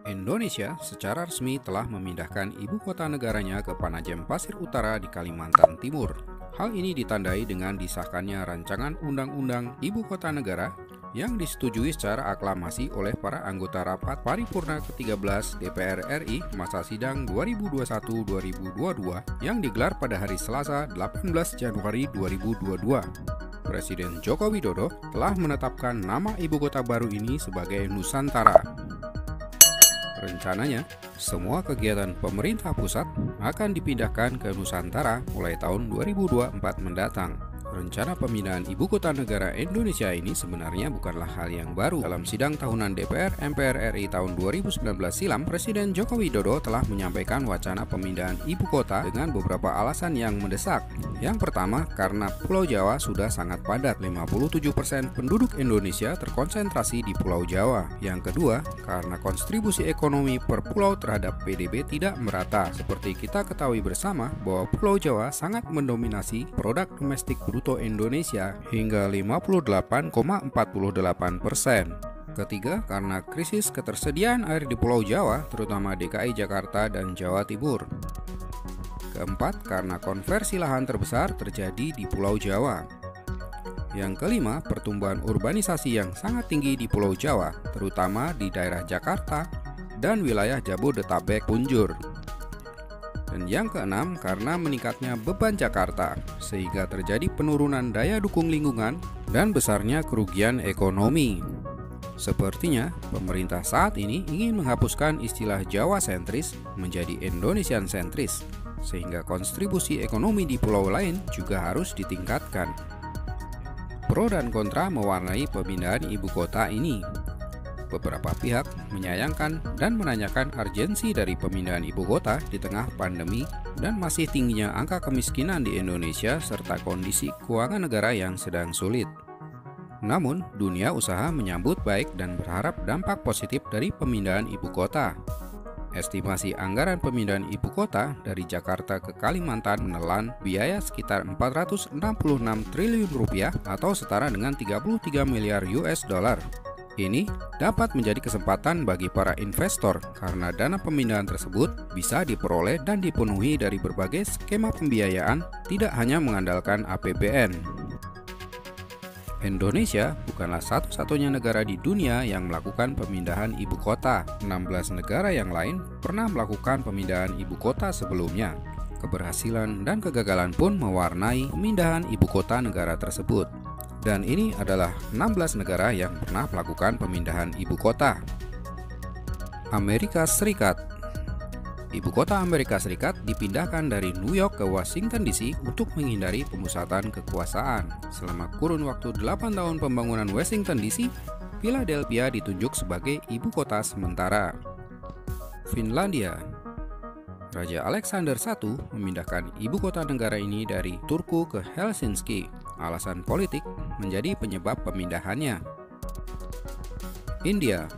Indonesia secara resmi telah memindahkan ibu kota negaranya ke Panajem Pasir Utara di Kalimantan Timur. Hal ini ditandai dengan disahkannya rancangan Undang-Undang Ibu Kota Negara yang disetujui secara aklamasi oleh para anggota rapat paripurna ke-13 DPR RI masa sidang 2021-2022 yang digelar pada hari Selasa 18 Januari 2022. Presiden Joko Widodo telah menetapkan nama ibu kota baru ini sebagai Nusantara. Rencananya, semua kegiatan pemerintah pusat akan dipindahkan ke Nusantara mulai tahun 2024 mendatang. Rencana pemindahan ibu kota negara Indonesia ini sebenarnya bukanlah hal yang baru. Dalam sidang tahunan DPR MPR RI tahun 2019 silam, Presiden Joko Widodo telah menyampaikan wacana pemindahan ibu kota dengan beberapa alasan yang mendesak. Yang pertama, karena Pulau Jawa sudah sangat padat, 57% penduduk Indonesia terkonsentrasi di Pulau Jawa. Yang kedua, karena kontribusi ekonomi per pulau terhadap PDB tidak merata. Seperti kita ketahui bersama bahwa Pulau Jawa sangat mendominasi produk domestik bruto Indonesia hingga 58,48%. Ketiga, karena krisis ketersediaan air di Pulau Jawa, terutama DKI Jakarta dan Jawa Timur. Keempat, karena konversi lahan terbesar terjadi di Pulau Jawa. Yang kelima, pertumbuhan urbanisasi yang sangat tinggi di Pulau Jawa, terutama di daerah Jakarta dan wilayah Jabodetabek punjur. Dan yang keenam, karena meningkatnya beban Jakarta, sehingga terjadi penurunan daya dukung lingkungan dan besarnya kerugian ekonomi. Sepertinya, pemerintah saat ini ingin menghapuskan istilah Jawa sentris menjadi Indonesian sentris, sehingga kontribusi ekonomi di pulau lain juga harus ditingkatkan. Pro dan kontra mewarnai pemindahan ibu kota ini. Beberapa pihak menyayangkan dan menanyakan urgensi dari pemindahan ibu kota di tengah pandemi dan masih tingginya angka kemiskinan di Indonesia serta kondisi keuangan negara yang sedang sulit. Namun, dunia usaha menyambut baik dan berharap dampak positif dari pemindahan ibu kota. Estimasi anggaran pemindahan ibu kota dari Jakarta ke Kalimantan menelan biaya sekitar 466 triliun rupiah atau setara dengan 33 miliar US dollar. Ini dapat menjadi kesempatan bagi para investor karena dana pemindahan tersebut bisa diperoleh dan dipenuhi dari berbagai skema pembiayaan, tidak hanya mengandalkan APBN. Indonesia bukanlah satu-satunya negara di dunia yang melakukan pemindahan ibu kota. 16 negara yang lain pernah melakukan pemindahan ibu kota sebelumnya. Keberhasilan dan kegagalan pun mewarnai pemindahan ibu kota negara tersebut. Dan ini adalah 16 negara yang pernah melakukan pemindahan ibu kota. Amerika Serikat. Ibu kota Amerika Serikat dipindahkan dari New York ke Washington DC untuk menghindari pemusatan kekuasaan. Selama kurun waktu 8 tahun pembangunan Washington DC, Philadelphia ditunjuk sebagai ibu kota sementara. Finlandia. Raja Alexander I memindahkan ibu kota negara ini dari Turku ke Helsinki. Alasan politik menjadi penyebab pemindahannya. India.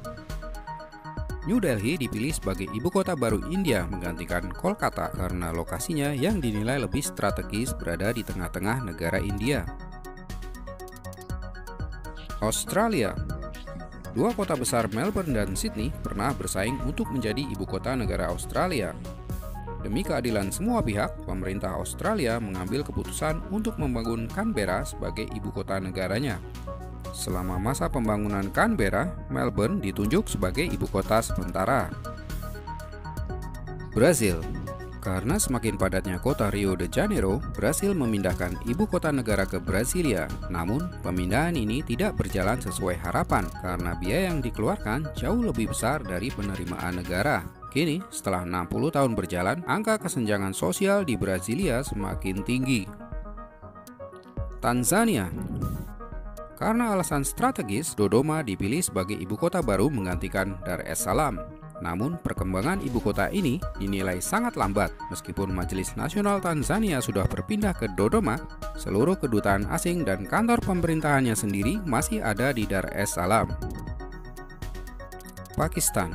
New Delhi dipilih sebagai ibu kota baru India menggantikan Kolkata karena lokasinya yang dinilai lebih strategis berada di tengah-tengah negara India. Australia. Dua kota besar Melbourne dan Sydney pernah bersaing untuk menjadi ibu kota negara Australia. Demi keadilan semua pihak, pemerintah Australia mengambil keputusan untuk membangun Canberra sebagai ibu kota negaranya. Selama masa pembangunan Canberra, Melbourne ditunjuk sebagai ibu kota sementara. Brasil. Karena semakin padatnya kota Rio de Janeiro, Brasil memindahkan ibu kota negara ke Brasilia. Namun, pemindahan ini tidak berjalan sesuai harapan karena biaya yang dikeluarkan jauh lebih besar dari penerimaan negara. Kini, setelah 60 tahun berjalan, angka kesenjangan sosial di Brasilia semakin tinggi. Tanzania. Karena alasan strategis, Dodoma dipilih sebagai ibu kota baru menggantikan Dar es Salaam. Namun, perkembangan ibu kota ini dinilai sangat lambat. Meskipun Majelis Nasional Tanzania sudah berpindah ke Dodoma, seluruh kedutaan asing dan kantor pemerintahannya sendiri masih ada di Dar es Salaam. Pakistan.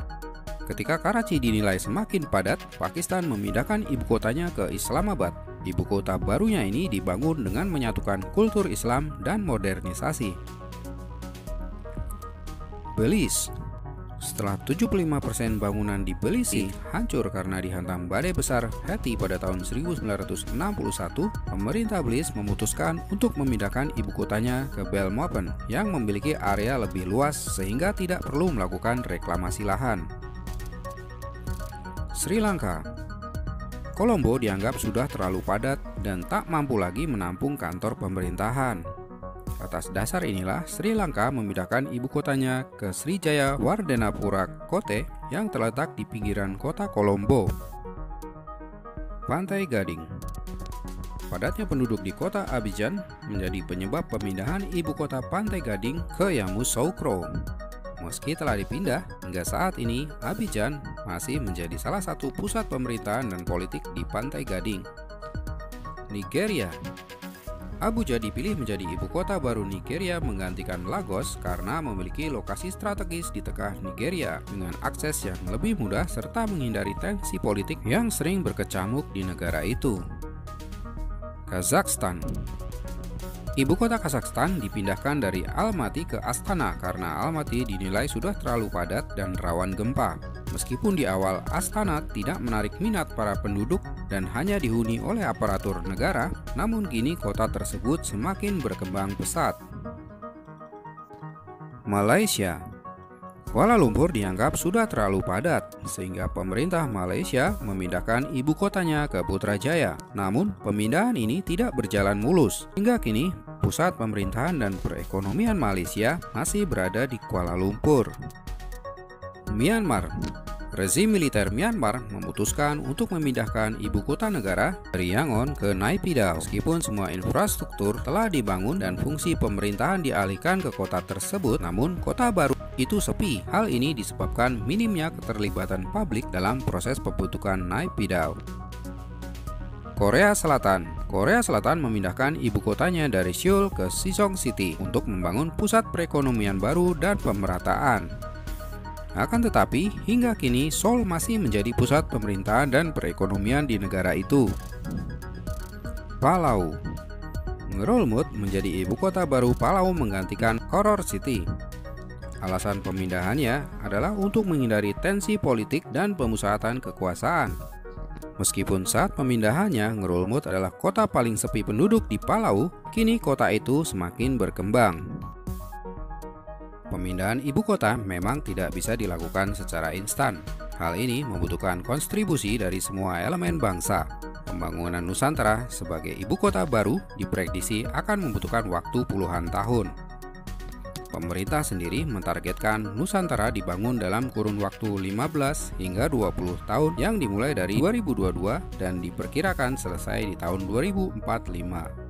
Ketika Karachi dinilai semakin padat, Pakistan memindahkan ibu kotanya ke Islamabad. Ibu kota barunya ini dibangun dengan menyatukan kultur Islam dan modernisasi. Belize. Setelah 75% bangunan di Belize hancur karena dihantam badai besar Hattie pada tahun 1961, pemerintah Belize memutuskan untuk memindahkan ibu kotanya ke Belmopan yang memiliki area lebih luas sehingga tidak perlu melakukan reklamasi lahan. Sri Lanka. Colombo dianggap sudah terlalu padat dan tak mampu lagi menampung kantor pemerintahan. Atas dasar inilah Sri Lanka memindahkan ibu kotanya ke Srijaya Wardenapura Kotte yang terletak di pinggiran kota Colombo. Pantai Gading. Padatnya penduduk di kota Abidjan menjadi penyebab pemindahan ibu kota Pantai Gading ke Yamoussoukro. Meski telah dipindah, hingga saat ini Abidjan masih menjadi salah satu pusat pemerintahan dan politik di Pantai Gading. Nigeria. Abuja dipilih menjadi ibu kota baru Nigeria menggantikan Lagos karena memiliki lokasi strategis di tengah Nigeria dengan akses yang lebih mudah serta menghindari tensi politik yang sering berkecamuk di negara itu. Kazakhstan. Ibu kota Kazakhstan dipindahkan dari Almaty ke Astana karena Almaty dinilai sudah terlalu padat dan rawan gempa. Meskipun di awal Astana tidak menarik minat para penduduk dan hanya dihuni oleh aparatur negara, namun kini kota tersebut semakin berkembang pesat. Malaysia. Kuala Lumpur dianggap sudah terlalu padat, sehingga pemerintah Malaysia memindahkan ibu kotanya ke Putrajaya. Namun, pemindahan ini tidak berjalan mulus. Hingga kini, pusat pemerintahan dan perekonomian Malaysia masih berada di Kuala Lumpur. Myanmar. Rezim militer Myanmar memutuskan untuk memindahkan ibu kota negara dari Yangon ke Naypyidaw. Meskipun semua infrastruktur telah dibangun dan fungsi pemerintahan dialihkan ke kota tersebut, namun kota baru itu sepi. Hal ini disebabkan minimnya keterlibatan publik dalam proses pembentukan Naypyidaw. Korea Selatan. Korea Selatan memindahkan ibu kotanya dari Seoul ke Sejong City untuk membangun pusat perekonomian baru dan pemerataan. Akan tetapi, hingga kini Seoul masih menjadi pusat pemerintahan dan perekonomian di negara itu. Palau. Ngerulmud menjadi ibu kota baru Palau menggantikan Koror City. Alasan pemindahannya adalah untuk menghindari tensi politik dan pemusatan kekuasaan. Meskipun saat pemindahannya Ngerulmud adalah kota paling sepi penduduk di Palau, kini kota itu semakin berkembang. Pemindahan ibu kota memang tidak bisa dilakukan secara instan. Hal ini membutuhkan kontribusi dari semua elemen bangsa. Pembangunan Nusantara sebagai ibu kota baru diprediksi akan membutuhkan waktu puluhan tahun. Pemerintah sendiri mentargetkan Nusantara dibangun dalam kurun waktu 15 hingga 20 tahun yang dimulai dari 2022 dan diperkirakan selesai di tahun 2045.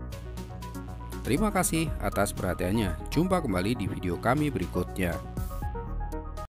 Terima kasih atas perhatiannya. Jumpa kembali di video kami berikutnya.